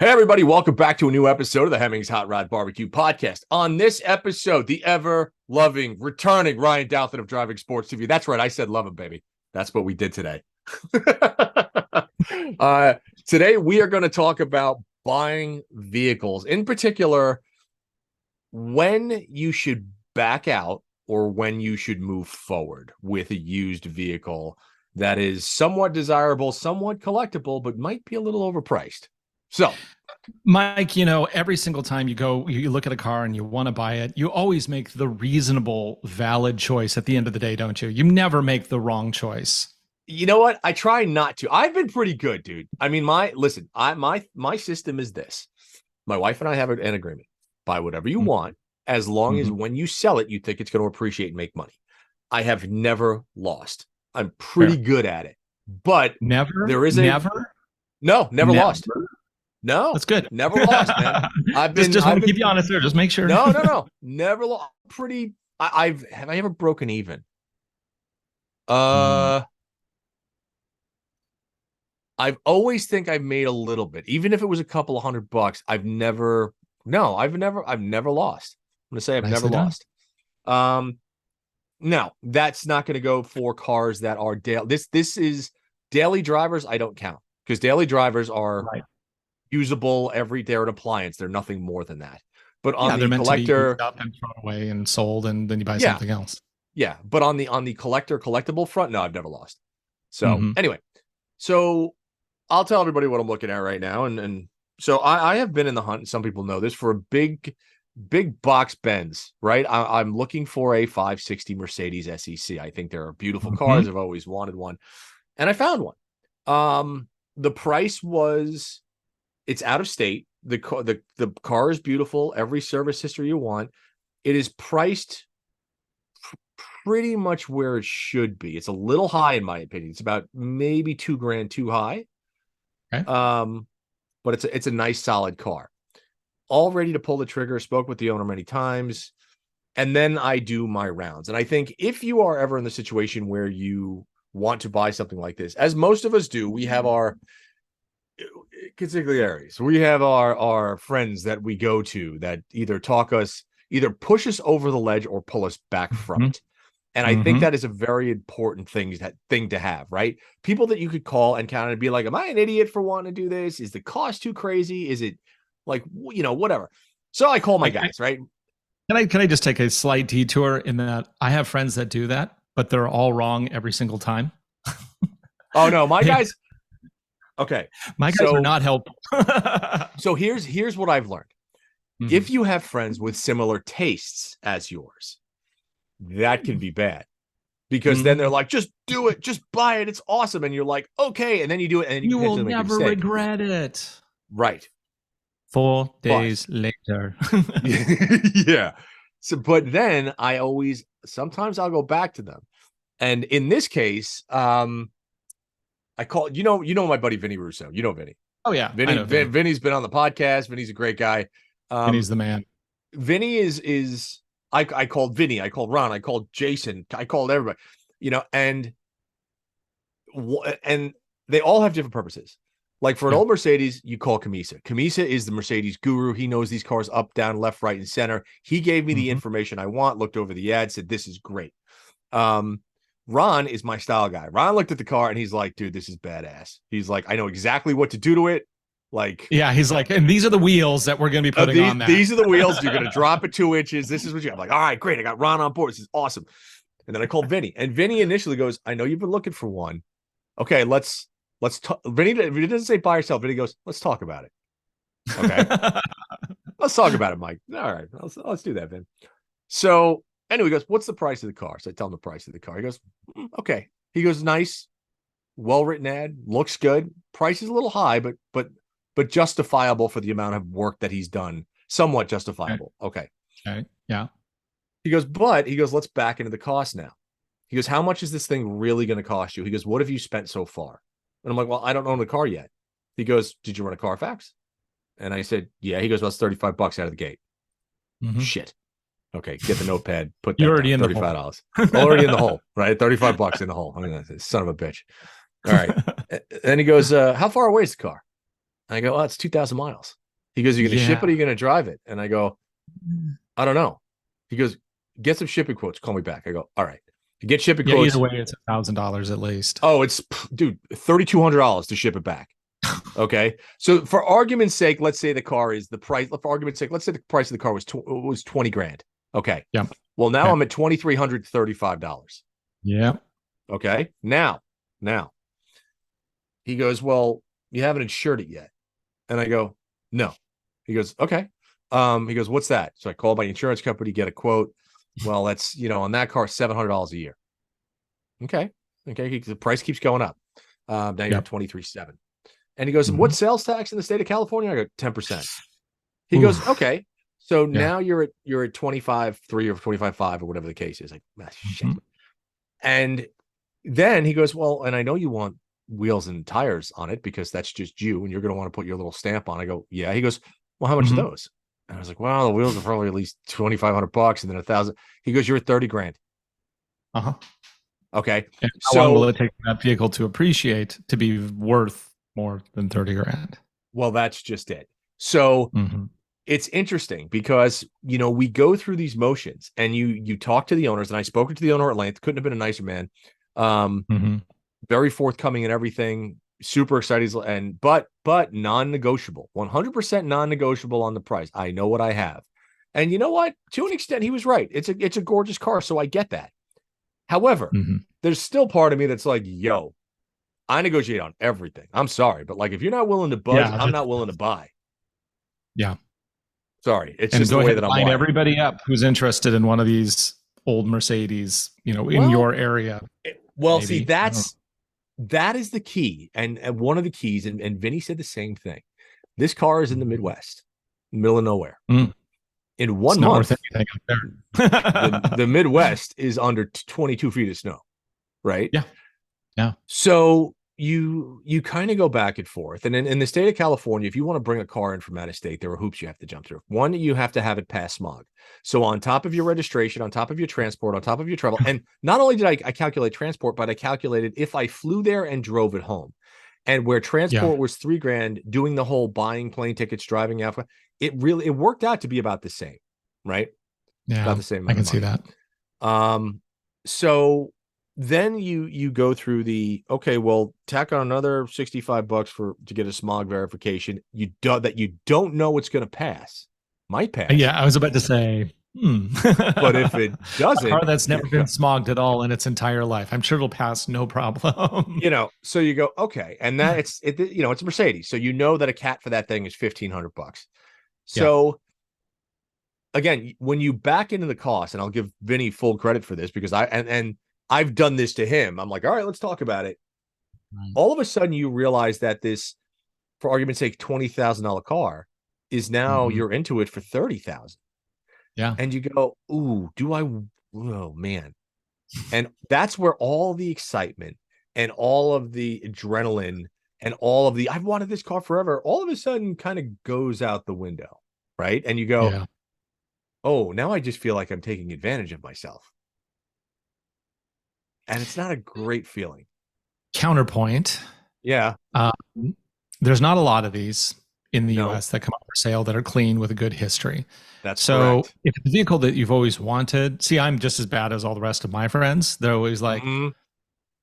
Hey, everybody, welcome back to a new episode of the Hemming Hot Rod BBQ podcast. On this episode, the ever-loving, returning Ryan Douthit of Driving Sports TV. That's right, I said love him, baby. That's what we did today. Today, we are going to talk about buying vehicles. In particular, when you should back out or when you should move forward with a used vehicle that is somewhat desirable, somewhat collectible, but might be a little overpriced. So, Mike, every single time you look at a car and you want to buy it, you always make the reasonable, valid choice at the end of the day, don't you? You never make the wrong choice. You know what? I try not to. I've been pretty good, dude. I mean, my system is this. My wife and I have an agreement. Buy whatever you want, as long as when you sell it, you think it's going to appreciate and make money. I have never lost. I'm pretty good at it. But never lost. No, that's good. Never lost, man. I've been just want to keep you honest there. Just make sure. No. Never lost. Have I ever broken even? I've always think I've made a little bit, even if it was a couple of $100. I've never lost. I'm gonna say I've never lost. No, that's not going to go for cars that are daily. This is daily drivers. I don't count because daily drivers are usable every day, an appliance. They're nothing more than that. But on the collector, up and thrown away and sold, and then you buy something else. Yeah, but on the collectible front, no, I've never lost. So anyway, so I'll tell everybody what I'm looking at right now, and so I have been in the hunt, and some people know this, for a big box Benz, right? I'm looking for a 560 Mercedes SEC. I think they're beautiful cars. I've always wanted one, and I found one. The price was, it's out of state. The car is beautiful. Every service history you want. It is priced pretty much where it should be. It's a little high in my opinion. It's about maybe $2,000 too high. Okay. But it's a nice solid car. All ready to pull the trigger. Spoke with the owner many times, and then I do my rounds. And I think if you are ever in the situation where you want to buy something like this, as most of us do, we have our consigliaries. We have our friends that we go to that either push us over the ledge or pull us back from it. And I think that is a very important thing to have, right? People that you could call and kind of be like, am I an idiot for wanting to do this? Is the cost too crazy? Is it like, whatever. So I call my guys, right? Can I just take a slight detour in that I have friends that do that, but they're all wrong every single time. Oh no, my guys. Okay. My guys are not helpful. So here's what I've learned. If you have friends with similar tastes as yours, that can be bad. Because then they're like, just do it, just buy it, it's awesome. And you're like, okay, and then you do it, and then you will never regret it. Right. 4 days later. Yeah. So, but then sometimes I'll go back to them. And in this case, I call, my buddy Vinny Russo. You know Vinny. Oh yeah. Vinny's been on the podcast. Vinny's a great guy. Vinny's the man. Vinny is I called Vinny, I called Ron, I called Jason, I called everybody, and they all have different purposes. Like for an old Mercedes, you call Camisa. Camisa is the Mercedes guru. He knows these cars up, down, left, right, and center. He gave me the information I want, looked over the ad, said, this is great. Ron is my style guy. Ron looked at the car and he's like, dude, this is badass. He's like, I know exactly what to do to it. Like, yeah, he's like, and these are the wheels that we're going to be putting on that. These are the wheels. You're going to drop it 2 inches. This is what I'm like, all right, great. I got Ron on board. This is awesome. And then I called Vinny, and Vinny initially goes, I know you've been looking for one. Okay, let's talk. Vinny doesn't say buy yourself. Vinny goes, let's talk about it. Okay. Let's talk about it, Mike. All right, let's do that, Vin. So anyway, he goes, what's the price of the car? So I tell him the price of the car. He goes, okay. He goes, nice, well-written ad, looks good. Price is a little high, but justifiable for the amount of work that he's done. Somewhat justifiable. Okay. Yeah. He goes, let's back into the cost now. He goes, how much is this thing really going to cost you? He goes, what have you spent so far? And I'm like, well, I don't own the car yet. He goes, did you run a Carfax? And I said, yeah. He goes, well, it's $35 out of the gate. Shit. Okay, get the notepad. Put that. You're already in $35. Already in the hole, right? $35 in the hole. I mean, son of a bitch. All right. Then he goes, how far away is the car? I go, oh, it's 2,000 miles. He goes, you're going to ship it or are you going to drive it? And I go, I don't know. He goes, get some shipping quotes. Call me back. I go, all right. Get shipping quotes. Either way, it's $1,000 at least. Oh, it's, dude, $3,200 to ship it back. Okay. So for argument's sake, let's say the car is the price. For argument's sake, let's say the price of the car was 20 grand. Okay. Yeah. Well, now I'm at $2,335. Yeah. Okay. Now, he goes, well, you haven't insured it yet. And I go, no. He goes, okay. He goes, what's that? So I call my insurance company, get a quote. Well, that's, on that car, $700 a year. Okay. The price keeps going up. Now you're at 23.7. And he goes, what's sales tax in the state of California? I go, 10%. He goes, okay. So now you're at 25.3 or 25.5 or whatever the case is. Like, shit. And then he goes, well, and I know you want wheels and tires on it because that's just you and you're going to want to put your little stamp on. I go, yeah. He goes, well, how much are those? And I was like, well, the wheels are probably at least $2,500 and then $1,000. He goes, you're at 30 grand. Okay. And how long will it take that vehicle to appreciate to be worth more than 30 grand? Well, that's just it. So it's interesting because, we go through these motions and you talk to the owners, and I spoke to the owner at length. Couldn't have been a nicer man. Very forthcoming and everything, super excited. But non-negotiable, 100% non-negotiable on the price. I know what I have. And you know what? To an extent, he was right. It's a gorgeous car. So I get that. However, there's still part of me that's like, yo, I negotiate on everything. I'm sorry. But like, if you're not willing to budge, I'm not willing to buy. Yeah. Sorry. It's just the way that I'm line everybody up who's interested in one of these old Mercedes, in your area. Well, maybe. See, that is the key. And one of the keys, and Vinny said the same thing. This car is in the Midwest, middle of nowhere. In 1 month, the Midwest is under 22 feet of snow, right? Yeah. So you kind of go back and forth. And in the state of California, if you want to bring a car in from out of state, there are hoops you have to jump through. One, you have to have it pass smog. So on top of your registration, on top of your transport, on top of your travel, and not only did I calculate transport, but I calculated if I flew there and drove it home. And where transport was $3 grand, doing the whole buying plane tickets, driving out, it worked out to be about the same, right? Yeah, about the same. I can see that. So then you go through well, tack on another $65 to get a smog verification. You don't know what's going to pass. Might pass. Yeah, I was about to say. But if it doesn't, a car that's never been smogged at all in its entire life, I'm sure it'll pass no problem. So you go, okay, and that it's a Mercedes, so that a cat for that thing is $1,500. So again, when you back into the cost, and I'll give Vinny full credit for this because I've done this to him. I'm like, all right, let's talk about it. Right. All of a sudden, you realize that this, for argument's sake, $20,000 car is now you're into it for $30,000. Yeah, and you go, ooh, do I? Oh man, and that's where all the excitement and all of the adrenaline and all of the I've wanted this car forever. All of a sudden, kind of goes out the window, right? And you go, oh, now I just feel like I'm taking advantage of myself. And it's not a great feeling. Counterpoint. Yeah. There's not a lot of these in the US that come up for sale that are clean with a good history. That's so correct. If it's a vehicle that you've always wanted, see, I'm just as bad as all the rest of my friends. They're always like,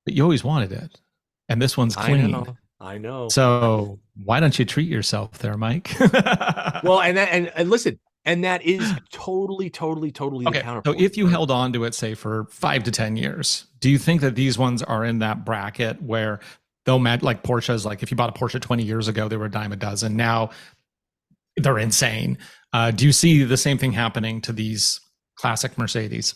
but you always wanted it. And this one's clean. I know. So why don't you treat yourself there, Mike? Well, and listen, and that is totally the counterpoint. So if you held on to it, say for 5 to 10 years, do you think that these ones are in that bracket where they'll match, like Porsches? Like if you bought a Porsche 20 years ago, they were a dime a dozen. Now they're insane. Do you see the same thing happening to these classic Mercedes?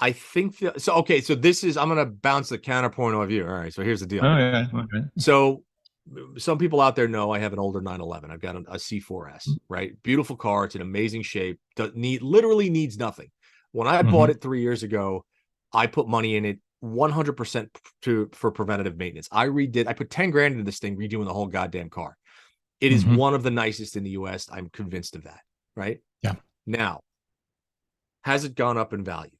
I think so this is, I'm going to bounce the counterpoint off you. All right. So here's the deal. Oh yeah. Okay. So some people out there know I have an older 911. I've got a C4S, right? Beautiful car. It's in amazing shape. Literally needs nothing. When I bought it 3 years ago, I put money in it 100% for preventative maintenance. I put 10 grand into this thing, redoing the whole goddamn car. It is one of the nicest in the US. I'm convinced of that. Right. Yeah. Now, has it gone up in value?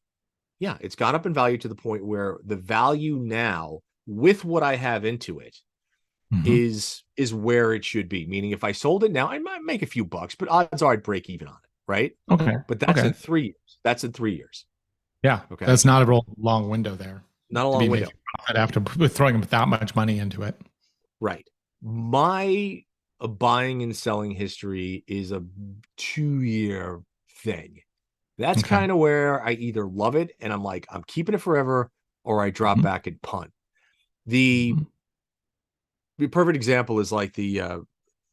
Yeah, it's gone up in value to the point where the value now, with what I have into it, Mhm. is where it should be. Meaning, if I sold it now, I might make a few bucks, but odds are I'd break even on it, right? Okay. But that's Okay. in 3 years. That's in 3 years. Yeah. Okay, That's not a real long window there not a to long be window, making profit after throwing that much money into it. right? My buying and selling history is a 2 year thing. That's Okay. kind of where I either love it and I'm like, I'm keeping it forever, or I drop Mhm. back and punt. The Mhm. the perfect example is like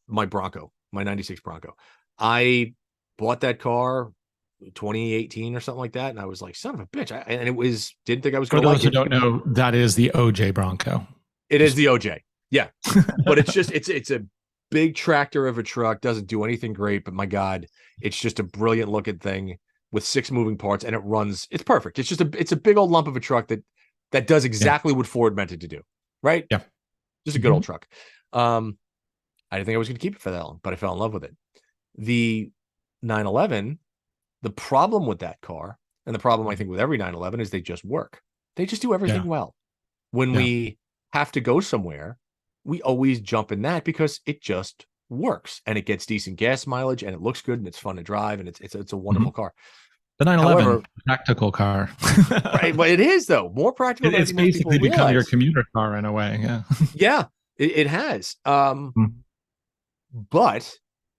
my Bronco, my 96 Bronco. I bought that car 2018 or something like that. And I was like, son of a bitch. And it was, didn't think I was For going to those like who it. don't know, that is the OJ Bronco. It is Just the OJ. Yeah. But it's a big tractor of a truck. Doesn't do anything great, but my God, it's just a brilliant looking thing with 6 moving parts and it runs. It's perfect. It's a big old lump of a truck that does yeah, exactly what Ford meant it to do. Right. yeah. Just a good Mhm. old truck. I didn't think I was going to keep it for that long, but I fell in love with it. The 911, the problem with that car, and the problem I think with every 911 is they just work. They just do everything Yeah, well. When yeah. we have to go somewhere, we always jump in that because it just works and it gets decent gas mileage and it looks good and it's fun to drive and it's a Mhm. wonderful car. The 911 However, tactical car. right, but it is though more practical than I It's think most people basically become your realize. commuter car in a way. Yeah. Yeah, it has. Mm. But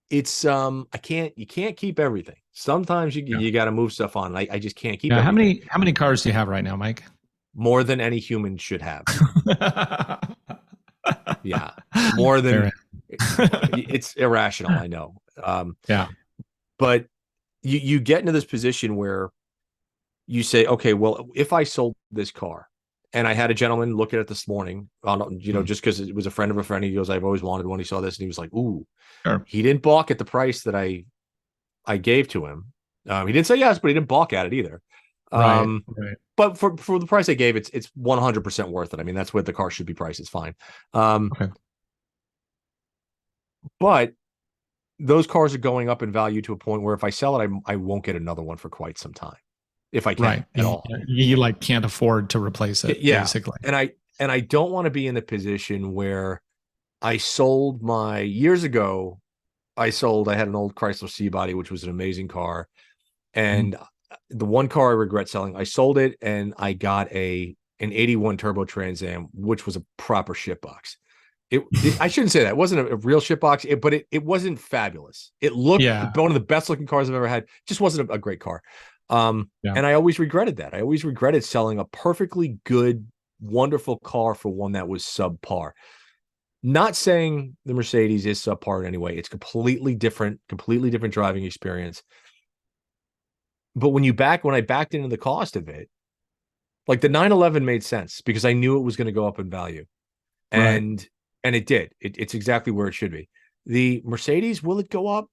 it's I can't you can't keep everything. Sometimes Yeah. you got to move stuff on. I just can't keep Yeah. everything. How many cars do you have right now, Mike? More than any human should have. Yeah, more Fair. than it's irrational. I know. Yeah. But you get into this position where you say, okay, well, if I sold this car, and I had a gentleman look at it this morning, on Mm. just because it was a friend of a friend, he goes, I've always wanted one. He saw this and he was like, ooh, Sure. he didn't balk at the price that I gave to him. He didn't say yes, but he didn't balk at it either. Right. Um, Right. but for the price I gave, it's 100% worth it. I mean, that's what the car should be priced. It's fine. Um, Okay. but those cars are going up in value to a point where if I sell it, I won't get another one for quite some time, if I Right. can at all. You like can't afford to replace it, Yeah, basically. and I don't want to be in the position where I sold my years ago. I had an old Chrysler C-Body, which was an amazing car, Mm. and the one car I regret selling, I sold it and I got an 81 turbo Trans Am, which was a proper shitbox. I shouldn't say that. It wasn't a real shitbox, but it wasn't fabulous. It looked Yeah. one of the best looking cars I've ever had. Just wasn't a great car. Yeah. And I always regretted that. I always regretted selling a perfectly good, wonderful car for one that was subpar. Not saying the Mercedes is subpar in any way. It's completely different driving experience. But when I backed into the cost of it, like the 911 made sense because I knew it was going to go up in value. Right. And it did. It's exactly where it should be. The Mercedes, will it go up?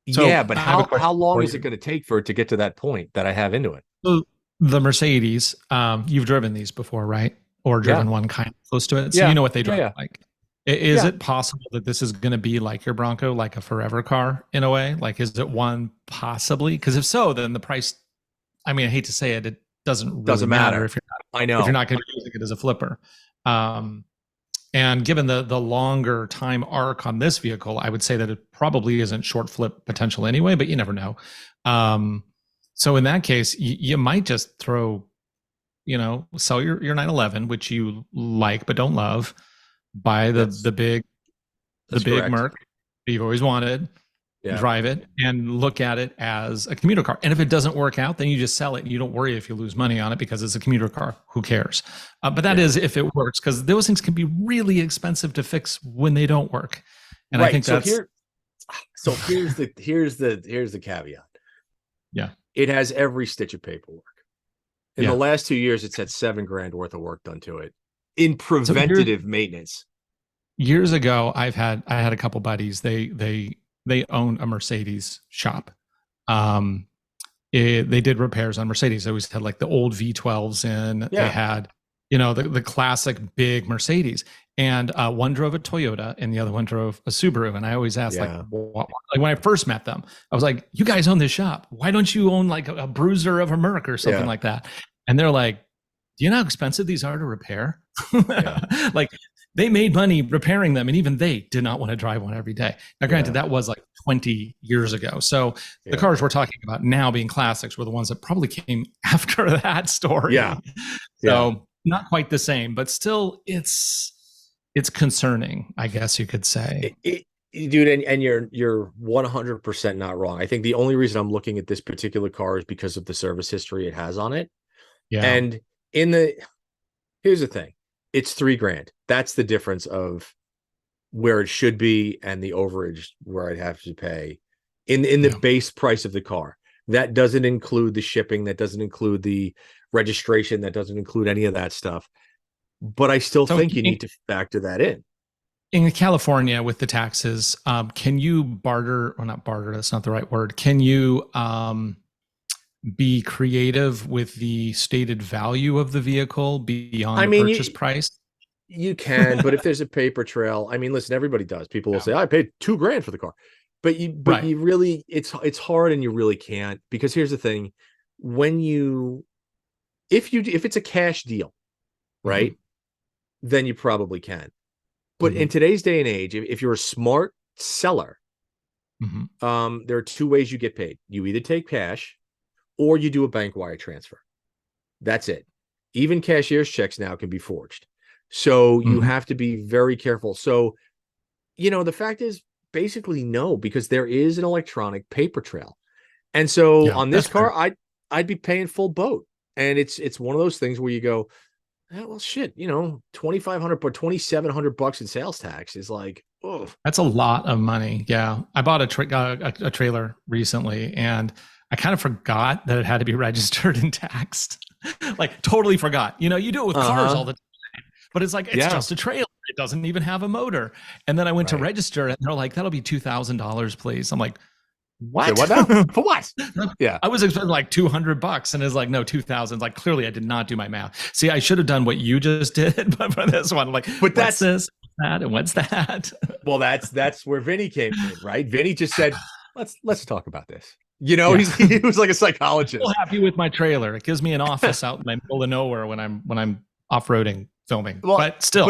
Yeah, So but I have a how question long for is it you. going to take for it to get to that point that I have into it? So the Mercedes, you've driven these before, right? Or Yeah. driven one kind of close to it. So you Yeah. know what they Yeah. drive Yeah. like. Is Yeah. it possible that this is going to be like your Bronco, like a forever car in a way? Like, is it one possibly? Because if so, then the price, I mean, I hate to say it, it doesn't really Doesn't matter matter. I if you're know. not going to be using it as a flipper. Um, and given the longer time arc on this vehicle, I would say that it probably isn't short flip potential anyway, but you never know. Um, so in that case, you might just throw, sell your 911, which you like but don't love, buy the That's the big the that's big correct. Merc that you've always wanted, Yeah. drive it, and look at it as a commuter car. And if it doesn't work out, then you just sell it. And you don't worry if you lose money on it because it's a commuter car. Who cares? But that Yeah. is if it works, because those things can be really expensive to fix when they don't work. And I Right. think that's Here's the caveat. yeah, It has every stitch of paperwork. In the yeah. last 2 years, it's had $7,000 worth of work done to it in So here's preventative maintenance. years ago, I had a couple buddies. They own a Mercedes shop. Um, they did repairs on Mercedes. They always had like the old V12s in. They Yeah. had, the classic big Mercedes. And one drove a Toyota and the other one drove a Subaru. And I always asked, like, Yeah. like when I first met them, I was like, "You guys own this shop. Why don't you own like a Bruiser of a Merc or something Yeah. like that?" And they're like, "Do you know how expensive these are to repair?" Yeah. Like they made money repairing them, and even they did not want to drive one every day. Now, granted, that was like 20 years ago. So the cars we're talking about now being classics were the ones that probably came after that story. Yeah. So not quite the same, but still it's concerning, I guess you could say. Dude, and you're 100% not wrong. I think the only reason I'm looking at this particular car is because of the service history it has on it. Yeah. And here's the thing. It's $3,000. That's the difference of where it should be and the overage where I'd have to pay in the base price of the car. That doesn't include the shipping. That doesn't include the registration. That doesn't include any of that stuff. But I still think you need to factor that in. In California with the taxes, can you barter, or not barter, that's not the right word. Can you be creative with the stated value of the vehicle beyond the purchase price? You can, but if there's a paper trail, I mean, listen, everybody does. People will say, I paid $2,000 for the car. But you really, it's hard, and you really can't, because here's the thing. If it's a cash deal, right, then you probably can. But in today's day and age, if you're a smart seller, there are two ways you get paid. You either take cash or you do a bank wire transfer. That's it. Even cashier's checks now can be forged. So you have to be very careful. So, the fact is basically no, because there is an electronic paper trail. And so on this car, I'd be paying full boat. And it's one of those things where you go, well, shit, $2,500 or $2,700 in sales tax is like, oh, that's a lot of money. Yeah. I bought a trailer recently, and I kind of forgot that it had to be registered and taxed. Like, totally forgot. You do it with cars all the time, but it's like, it's just a trailer. It doesn't even have a motor. And then I went to register it, and they're like, that'll be $2,000, please. I'm like, what? What now? For what? Yeah. I was expecting like $200, and it's like, no, 2,000. Like, clearly I did not do my math. See, I should have done what you just did, but for this one, like, but that's this, that, and what's that? Well, that's where Vinny came in, right? Vinny just said, let's talk about this. He was like a psychologist. I'm happy with my trailer. It gives me an office out in the middle of nowhere when I'm off-roading filming. Well, but still,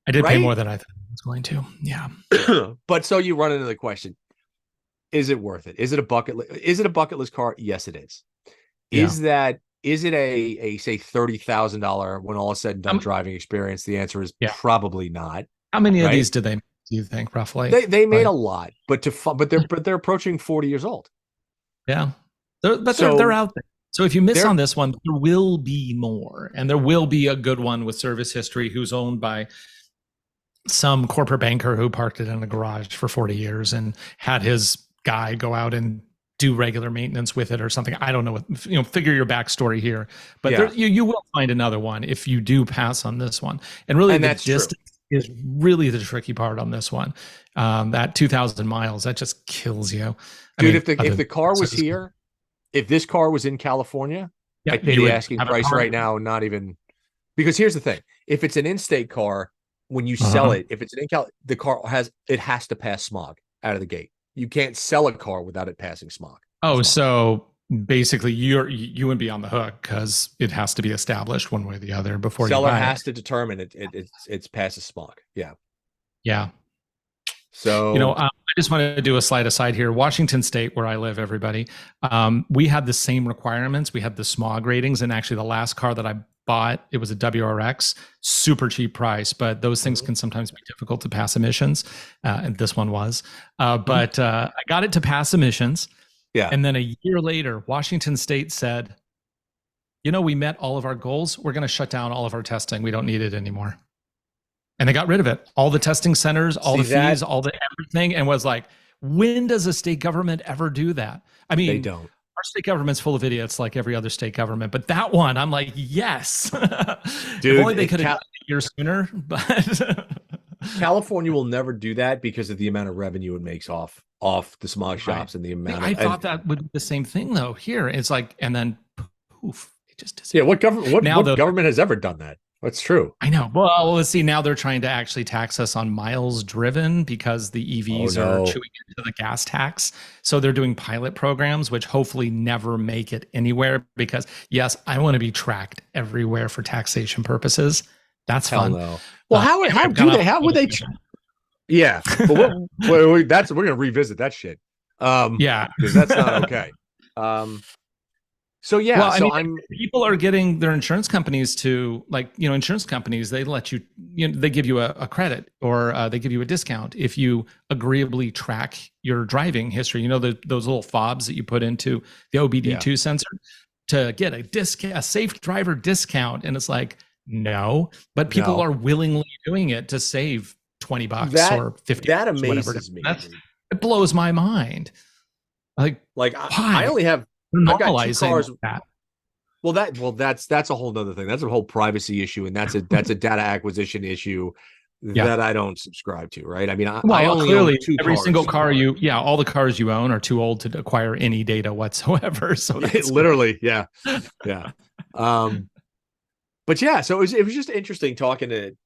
I did pay more than I thought I was going to. Yeah. But so you run into the question: is it worth it? Is it a bucket list car? Yes, it is. Is it a say $30,000 when all is said and done driving experience? The answer is probably not. How many of these did they? Do you think roughly? They made a lot, but they're approaching 40 years old. Yeah, they're out there. So if you miss on this one, there will be more, and there will be a good one with service history who's owned by some corporate banker who parked it in a garage for 40 years and had his guy go out and do regular maintenance with it or something. I don't know what, figure your backstory here, but you will find another one if you do pass on this one. And really, the distance is really the tricky part on this one. That 2,000 miles, that just kills you. Dude, if the car was here, if this car was in California, I'd pay the asking price right now, not even, because here's the thing. If it's an in-state car, when you sell it, if it's an the car has to pass smog out of the gate. You can't sell a car without it passing smog. Oh, so basically you wouldn't be on the hook because it has to be established one way or the other before seller you buy has to determine it's passes smog. Yeah. Yeah. So I just want to do a slight aside here. Washington State, where I live, everybody, we had the same requirements. We had the smog ratings, and actually the last car that I bought, it was a WRX, super cheap price, but those things can sometimes be difficult to pass emissions, and this one was. But I got it to pass emissions. Yeah. And then a year later, Washington State said, we met all of our goals. We're going to shut down all of our testing. We don't need it anymore. And they got rid of it. All the testing centers, all the fees, all the everything. And was like, when does a state government ever do that? I mean, they don't. Our state government's full of idiots like every other state government. But that one, I'm like, yes. Dude, if only they could have done it a year sooner. But California will never do that because of the amount of revenue it makes off the smog shops and the amount. I thought that would be the same thing though. Here, it's like, and then poof, it just disappears. Yeah, what government has ever done that? That's true. I know. Well, let's see. Now they're trying to actually tax us on miles driven because the EVs are chewing into the gas tax. So they're doing pilot programs, which hopefully never make it anywhere because, yes, I want to be tracked everywhere for taxation purposes. That's Hell fun. no. Well, how would they? Yeah, but we're gonna revisit that shit. Yeah, because that's not okay. So yeah, well, so I'm people are getting their insurance companies to, like, insurance companies, they let you, they give you a credit, or they give you a discount if you agreeably track your driving history. Those little fobs that you put into the OBD2 sensor to get a safe driver discount. And it's like, no, but people are willingly doing it to save $20 or $50. That amazes me. It blows my mind. Like I only have, I've got 2 cars. That. Well, that's a whole nother thing. That's a whole privacy issue, and that's a data acquisition issue that I don't subscribe to. Right? I mean, I only clearly own 2 every cars. single car all the cars you own are too old to acquire any data whatsoever. So literally, yeah. But yeah, so it was just interesting talking to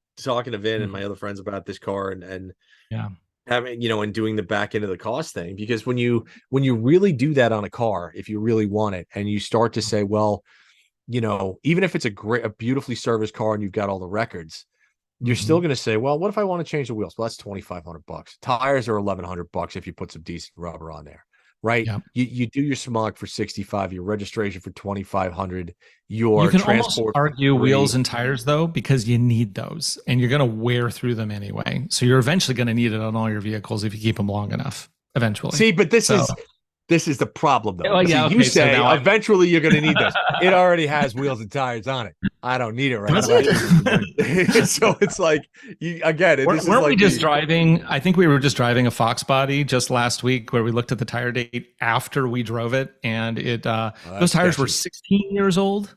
Vin and my other friends about this car, and having, and doing the back end of the cost thing, because when you really do that on a car, if you really want it, and you start to say, well, even if it's a beautifully serviced car and you've got all the records, you're still going to say, well, what if I want to change the wheels? Well, that's $2,500. Tires are $1,100 if you put some decent rubber on there, right? Yep. You do your smog for $65, your registration for $2,500, your transport. You can almost argue wheels and tires, though, because you need those, and you're going to wear through them anyway. So you're eventually going to need it on all your vehicles if you keep them long enough. Eventually. See, but this is the problem, though. You say eventually you're going to need those. It already has wheels and tires on it. I don't need it right now. So it's like, weren't we just driving? I think we were just driving a Fox body just last week, where we looked at the tire date after we drove it, and those tires were 16 years old.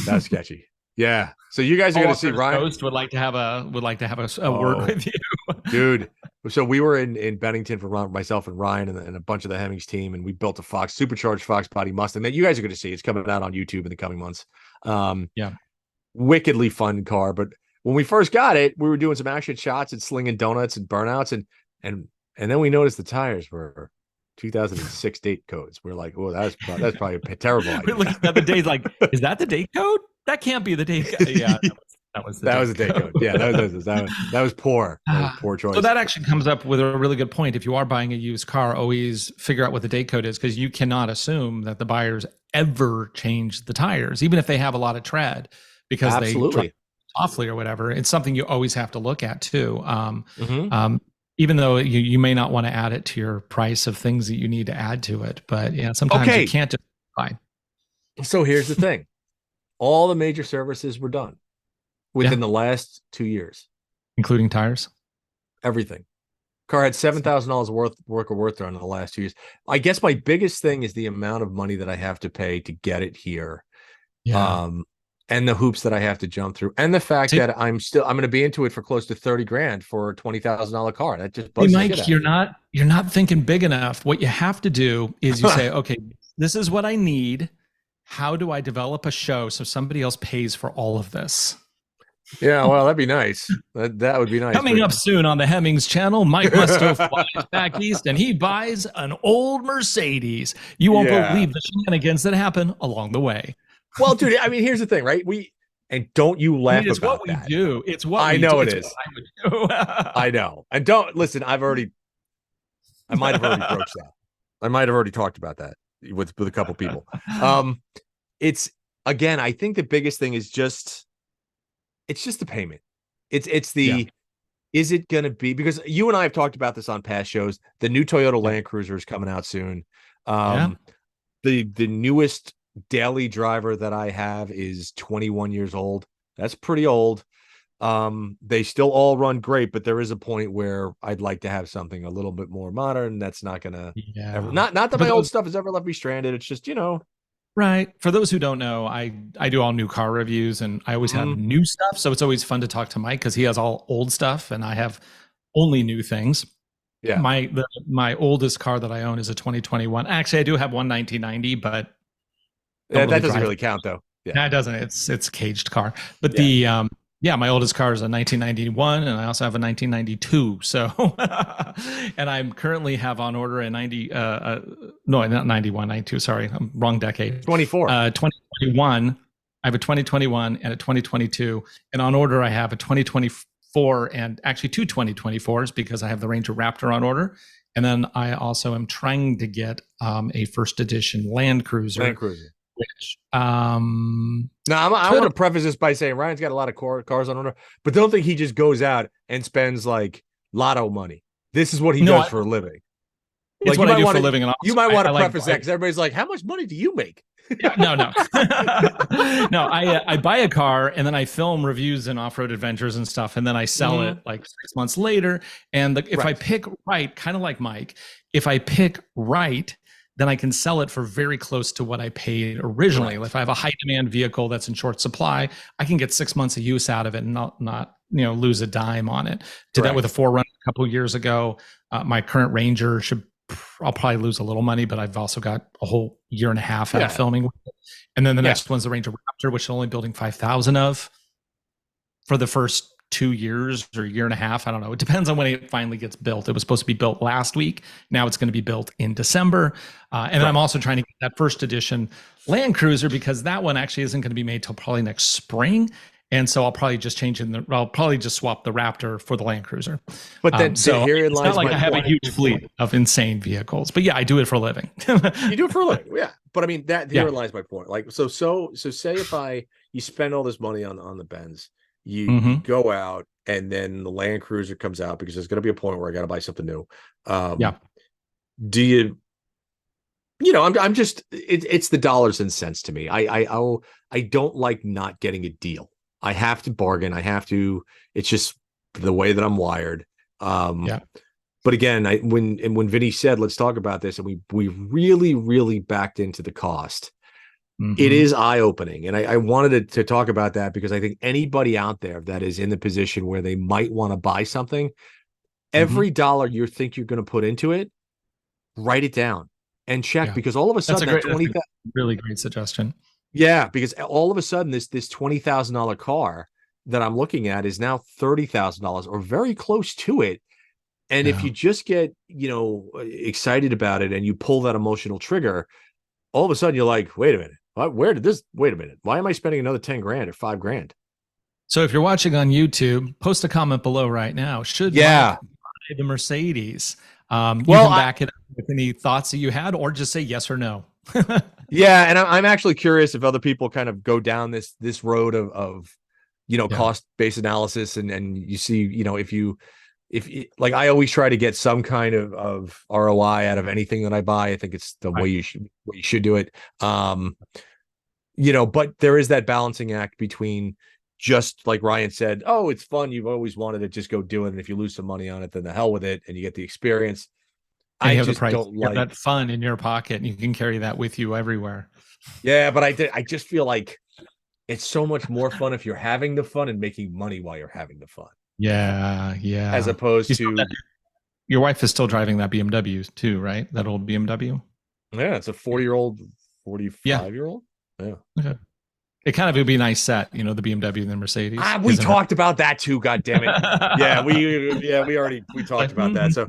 That's sketchy. Yeah. So you guys are going to see Ryan Coast would like to have a word with you, dude. So we were in Bennington for myself and Ryan and a bunch of the Hemmings team, and we built a supercharged Fox body Mustang that you guys are going to see. It's coming out on YouTube in the coming months. Wickedly fun car. But when we first got it, we were doing some action shots and slinging donuts and burnouts, and then we noticed the tires were 2006 date codes. We're like, oh, that's probably a terrible idea. We're looking at the date like, is that the date code? That can't be the date code. Yeah, that was the date code. Yeah, that was poor. Poor choice. So that actually comes up with a really good point. If you are buying a used car, always figure out what the date code is, because you cannot assume that the buyers ever change the tires, even if they have a lot of tread, because they drive softly or whatever. It's something you always have to look at too. Even though you may not want to add it to your price of things that you need to add to it, but sometimes you can't just buy. So here's the thing. All the major services were done within the last 2 years, including tires. Everything. Car had $7,000 worth done in the last 2 years. I guess my biggest thing is the amount of money that I have to pay to get it here, and the hoops that I have to jump through, and the fact that I'm going to be into it for close to $30,000 for a $20,000 car. That just bugs Mike, you're not thinking big enough. What you have to do is you say, okay, this is what I need. How do I develop a show so somebody else pays for all of this? Yeah, well, that'd be nice. That would be nice. Coming up soon on the Hemmings channel, Mike Musto flies back east and he buys an old Mercedes. You won't believe the shenanigans that happen along the way. Well, dude, I mean, here's the thing, right? Don't you laugh it's about what that. We do. It's what I we know do. it is. I know. And don't listen, I might have already broached that. I might have already talked about that with a couple people. It's, again, I think the biggest thing is just the payment. It's the is it going to be, because you and I have talked about this on past shows. The new Toyota Land Cruiser is coming out soon. The newest daily driver that I have is 21 years old. That's pretty old. They still all run great, but there is a point where I'd like to have something a little bit more modern. That's not gonna ever, not that my old stuff has ever left me stranded. It's just, right. For those who don't know, I do all new car reviews, and I always have new stuff. So it's always fun to talk to Mike, because he has all old stuff and I have only new things. Yeah. My oldest car that I own is a 2021. Actually, I do have one 1990, but that doesn't really count though. Yeah, no, it doesn't. It's a caged car. But my oldest car is a 1991, and I also have a 1992. So, and I currently have on order a 90. No, not 91, 92. Sorry, I'm wrong decade. 2021. I have a 2021 and a 2022. And on order, I have a 2024 and actually two 2024s because I have the Ranger Raptor on order. And then I also am trying to get a first edition Land Cruiser. Which, now, I want to preface this by saying Ryan's got a lot of cars on order, but don't think he just goes out and spends like lotto money. This is what he does for a living. It's what I do for a living. And you might want to preface that because everybody's like, how much money do you make? Yeah, no. No, I buy a car and then I film reviews and off-road adventures and stuff. And then I sell it like 6 months later. And if I pick right, kind of like Mike, if I pick right, then I can sell it for very close to what I paid originally. If I have a high demand vehicle that's in short supply, I can get 6 months of use out of it and not lose a dime on it. Did that with a 4Runner a couple of years ago. My current Ranger I'll probably lose a little money, but I've also got a whole year and a half out of filming with it. And then the next one's the Ranger Raptor, which I'm only building 5,000 of for the first 2 years or year and a half. I don't know. It depends on when it finally gets built. It was supposed to be built last week. Now it's going to be built in December. And then I'm also trying to get that first edition Land Cruiser because that one actually isn't going to be made till probably next spring. And so I'll probably just I'll probably just swap the Raptor for the Land Cruiser. But then herein it's lies not like I have point. a huge fleet of insane vehicles. But yeah, I do it for a living. You do it for a living, yeah. But I mean, herein lies my point. Like, so say if you spend all this money on the Benz, you go out and then the Land Cruiser comes out because there's going to be a point where I got to buy something new. Do you? I'm just it's the dollars and cents to me. I don't like not getting a deal. I have to bargain. It's just the way that I'm wired. But again, when Vinny said, let's talk about this, and we really, really backed into the cost. It is eye-opening. And I wanted to talk about that because I think anybody out there that is in the position where they might want to buy something, every dollar you think you're going to put into it, write it down and check because all of a sudden that's a really great suggestion. Yeah, because all of a sudden this $20,000 car that I'm looking at is now $30,000 or very close to it. And if you just get, excited about it and you pull that emotional trigger, all of a sudden you're like, wait a minute, wait a minute. Why am I spending another 10 grand or 5 grand? So if you're watching on YouTube, post a comment below right now. Should Mike buy the Mercedes? You can back it up with any thoughts that you had, or just say yes or no. Yeah, and I'm actually curious if other people kind of go down this road of cost-based analysis, and you see, if like I always try to get some kind of ROI out of anything that I buy. I think it's the way you should do it. But there is that balancing act between just like Ryan said, oh, it's fun. You've always wanted to just go do it. And if you lose some money on it, then the hell with it. And you get the experience. I just don't like that fun in your pocket. And you can carry that with you everywhere. Yeah, but I just feel like it's so much more fun if you're having the fun and making money while you're having the fun. Yeah. As opposed to your wife is still driving that BMW too, right? That old BMW. Yeah, it's a 45-year-old. Yeah. Okay. It kind of would be a nice set, the BMW and the Mercedes. We talked about that too. God damn it! Yeah, we talked about that. So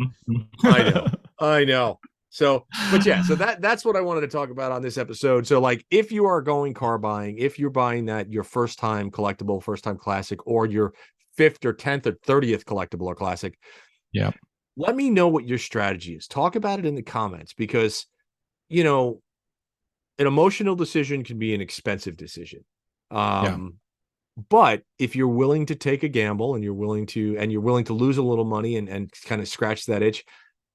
I know. So, but yeah, so that's what I wanted to talk about on this episode. So, like, if you are going car buying, if you're buying that your first time collectible, first time classic, or your 5th or 10th or 30th collectible or classic, let me know what your strategy is. Talk about it in the comments because, an emotional decision can be an expensive decision. But if you're willing to take a gamble and you're willing to lose a little money and kind of scratch that itch,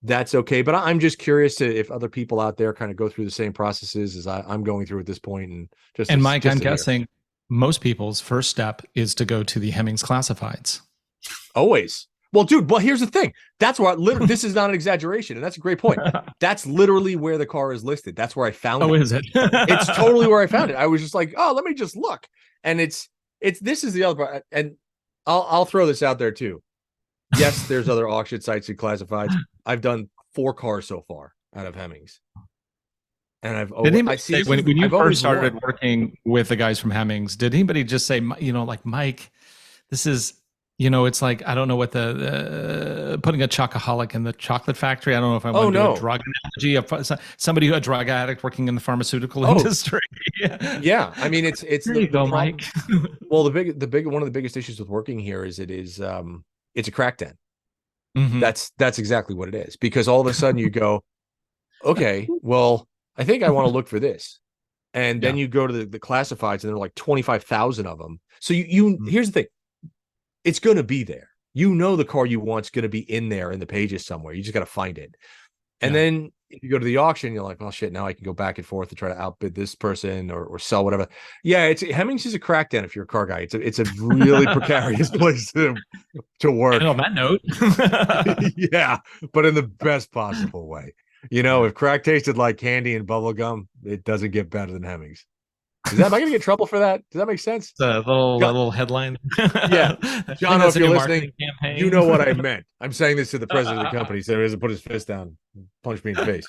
that's okay. But I'm just curious if other people out there kind of go through the same processes as I'm going through at this point. And Mike, I'm guessing most people's first step is to go to the Hemmings classifieds. Always. Well, dude, here's the thing. That's why this is not an exaggeration. And that's a great point. That's literally where the car is listed. That's where I found it. Oh, is it? It's totally where I found it. I was just like, oh, let me just look. And this is the other part. And I'll throw this out there too. Yes, there's other auction sites and classifieds. I've done 4 cars so far out of Hemmings. And when you first started working with the guys from Hemmings, did anybody just say, like, Mike, this is It's like, I don't know what putting a chocoholic in the chocolate factory. I don't know if I want to do a drug analogy of somebody a drug addict working in the pharmaceutical industry. Yeah. I mean, it's there you go, Mike. Well, one of the biggest issues with working here is it's a crack den. Mm-hmm. That's exactly what it is, because all of a sudden you go, okay, well, I think I want to look for this. And then you go to the classifieds and there are like 25,000 of them. So here's the thing. It's going to be there. The car you want is going to be in there in the pages somewhere. You just got to find it. And then if you go to the auction, you're like, well, shit, now I can go back and forth to try to outbid this person or sell whatever. Yeah, Hemmings is a crack den if you're a car guy. It's a really precarious place to work. And on that note. Yeah, but in the best possible way. If crack tasted like candy and bubble gum, it doesn't get better than Hemmings. Am I going to get in trouble for that? Does that make sense? The little headline. Yeah. John, if you're listening, you know what I meant. I'm saying this to the president of the company so he doesn't put his fist down and punch me in the face.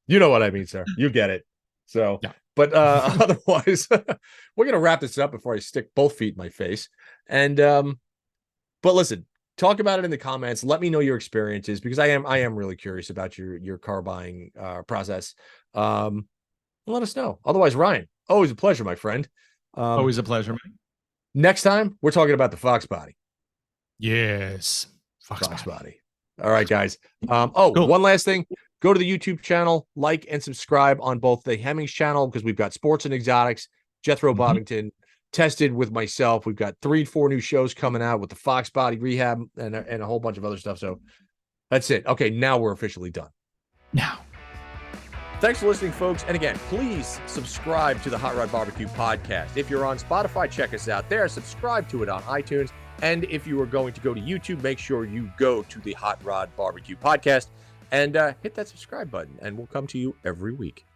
You know what I mean, sir. You get it. So, but otherwise, we're going to wrap this up before I stick both feet in my face. And, but listen, talk about it in the comments. Let me know your experiences, because I am really curious about your car buying process. Let us know. Otherwise, Ryan, always a pleasure, my friend. Always a pleasure, man. Next time, we're talking about the Fox body. Yes. Fox body. All right, guys. Cool. One last thing. Go to the YouTube channel, like and subscribe on both the Hemmings channel, because we've got sports and exotics, Jethro Bobbington, tested with myself. We've got 3-4 new shows coming out with the Fox body rehab and a whole bunch of other stuff. So that's it. Okay, now we're officially done. Now. Thanks for listening, folks. And again, please subscribe to the Hot Rod BBQ podcast. If you're on Spotify, check us out there. Subscribe to it on iTunes. And if you are going to go to YouTube, make sure you go to the Hot Rod BBQ podcast and hit that subscribe button, and we'll come to you every week.